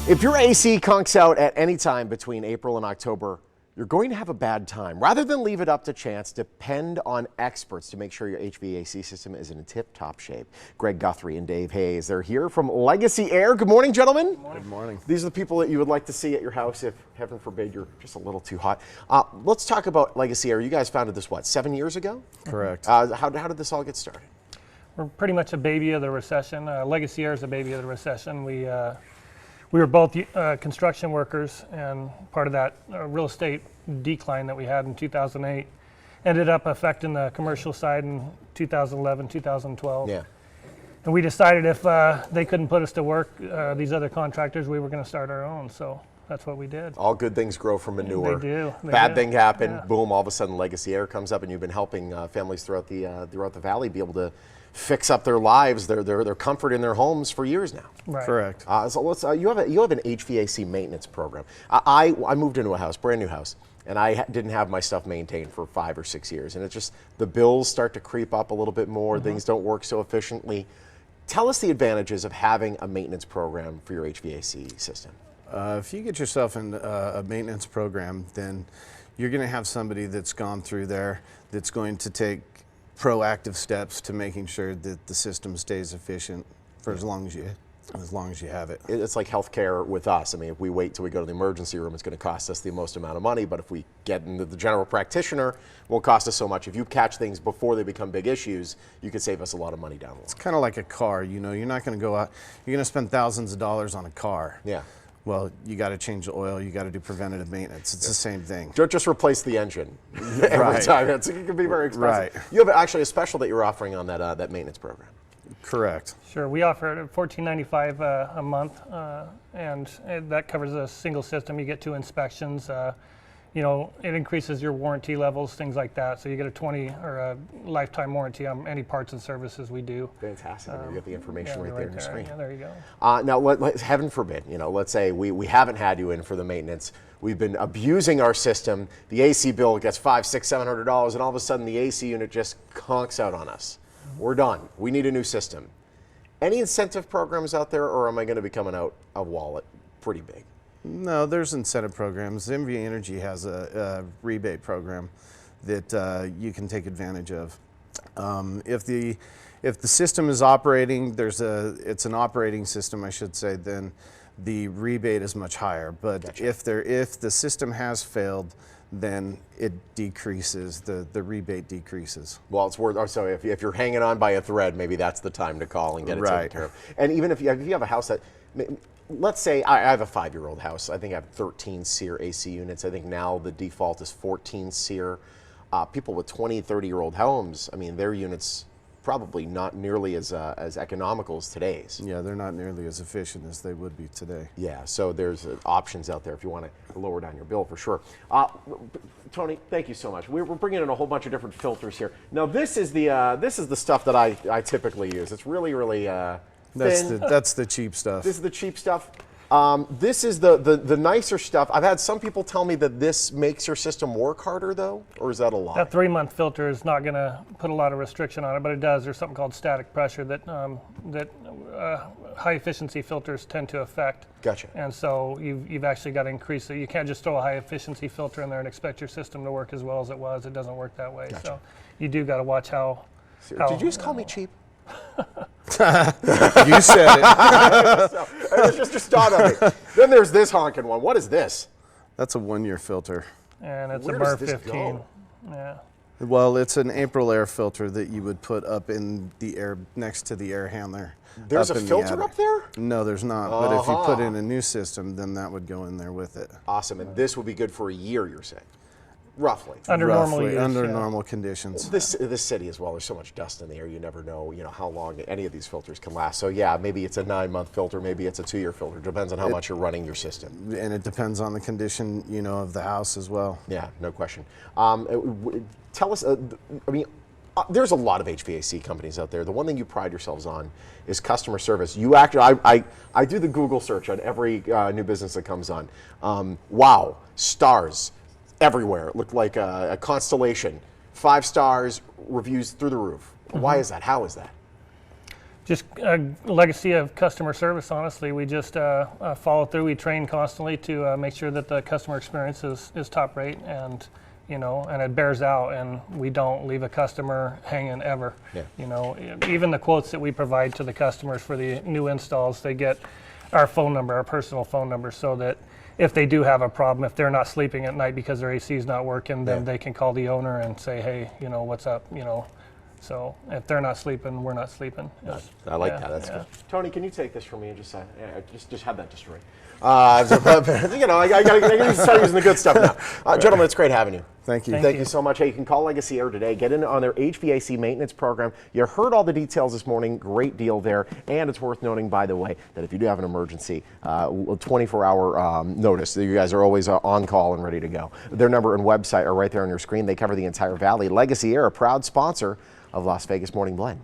If your AC conks out at any time between April and October, you're going to have a bad time. Rather than leave it up to chance, depend on experts to make sure your HVAC system is in tip-top shape. Greg Guthrie and Dave Hayes, they're here from Legacy Air. Good morning, gentlemen. Good morning. Good morning. These are the people that you would like to see at your house if, heaven forbid, you're just a little too hot. Let's talk about Legacy Air. You guys founded this, what, 7 years ago? Correct. How did this all get started? We're pretty much a baby of the recession. Legacy Air is a baby of the recession. We were both construction workers, and part of that real estate decline that we had in 2008 ended up affecting the commercial side in 2011, 2012. Yeah. And we decided if they couldn't put us to work, these other contractors, we were going to start our own. So that's what we did. All good things grow from manure. They do. Bad thing happened, boom, all of a sudden Legacy Air comes up, and you've been helping families throughout the valley be able to fix up their lives, their comfort in their homes for years now. Right. Correct. So let's. You have an HVAC maintenance program. I moved into a house, brand new house, and I didn't have my stuff maintained for 5 or 6 years, and it's just the bills start to creep up a little bit more. Things don't work so efficiently. Tell us the advantages of having a maintenance program for your HVAC system. If you get yourself in a maintenance program, then you're going to have somebody that's gone through there that's going to take proactive steps to making sure that the system stays efficient for as long as you have it. It's like healthcare with us. I mean, if we wait till we go to the emergency room, it's going to cost us the most amount of money. But if we get into the general practitioner, it won't cost us so much. If you catch things before they become big issues, you could save us a lot of money down the line. It's kind of like a car. You know, you're not going to go out. You're going to spend thousands of dollars on a car. Yeah. Well, you got to change the oil. You got to do preventative maintenance. It's the same thing. Don't just replace the engine every time. It can be very expensive. Right. You have actually a special that you're offering on that maintenance program. Correct. Sure. We offer $14.95 a month, and that covers a single system. You get 2 inspections. You know, it increases your warranty levels, things like that. So you get a 20 or a lifetime warranty on any parts and services we do. Fantastic. You get the information right there on your screen. Yeah, there you go. Now, heaven forbid, let's say we haven't had you in for the maintenance. We've been abusing our system. The AC bill gets $500, $600, $700, and all of a sudden the AC unit just conks out on us. We're done. We need a new system. Any incentive programs out there, or am I going to be coming out a wallet pretty big? No, there's incentive programs. MV Energy has a rebate program that you can take advantage of. If the system is operating, it's an operating system, I should say, then the rebate is much higher. But Gotcha. if the system has failed, then it decreases, the rebate decreases. Well, it's worth. So if you're hanging on by a thread, maybe that's the time to call and get it taken care of. And even if you have a house that, let's say I have a 5-year-old house. I think I have 13 SEER AC units. I think now the default is 14 SEER. People with 20, 30-year-old homes, I mean, their units probably not nearly as economical as today's. Yeah, they're not nearly as efficient as they would be today. Yeah, so there's options out there if you want to lower down your bill for sure. Tony, thank you so much. We're bringing in a whole bunch of different filters here. Now this is the stuff that I typically use. It's really thin. That's the cheap stuff. This is the cheap stuff. This is the nicer stuff. I've had some people tell me that this makes your system work harder, though, or is that a lie? That 3-month filter is not going to put a lot of restriction on it, but it does. There's something called static pressure that high efficiency filters tend to affect. Gotcha. And so you've actually got to increase it. You can't just throw a high efficiency filter in there and expect your system to work as well as it was. It doesn't work that way. Gotcha. So you do got to watch how. Did you just call me cheap? You said it. So, it was just a thought of it. Then there's this honking one. What is this? That's a 1-year filter. And it's Where a does MERV this 15. go? Yeah. Well, it's an April air filter that you would put up in the air next to the air handler. There's a in the filter attic. up there? No, there's not. But if you put in a new system, then that would go in there with it. Awesome. And this would be good for a year, you're saying? Roughly. Under normal use. Under yeah. normal conditions. This city as well, there's so much dust in the air, you never know, how long any of these filters can last. So yeah, maybe it's a 9-month filter, maybe it's a 2-year filter. Depends on how much you're running your system. And it depends on the condition, of the house as well. Yeah, no question. Tell us, there's a lot of HVAC companies out there. The one thing you pride yourselves on is customer service. You actually, I do the Google search on every new business that comes on. Wow, stars everywhere. It looked like a constellation. 5 stars, reviews through the roof. Why is that? How is that? Just a legacy of customer service, honestly. We just follow through. We train constantly to make sure that the customer experience is top rate, and and it bears out, and we don't leave a customer hanging ever. Yeah. Even the quotes that we provide to the customers for the new installs, they get our phone number, our personal phone number, so that if they do have a problem, if they're not sleeping at night because their AC is not working, then they can call the owner and say, hey, what's up, So if they're not sleeping, we're not sleeping. I like that. That's good. Tony, can you take this from me and just have that just right? I gotta start using the good stuff now. Gentlemen, it's great having you. Thank you. Thank you so much. Hey, you can call Legacy Air today. Get in on their HVAC maintenance program. You heard all the details this morning. Great deal there. And it's worth noting, by the way, that if you do have an emergency, 24-hour notice. You guys are always on call and ready to go. Their number and website are right there on your screen. They cover the entire valley. Legacy Air, a proud sponsor of Las Vegas Morning Blend.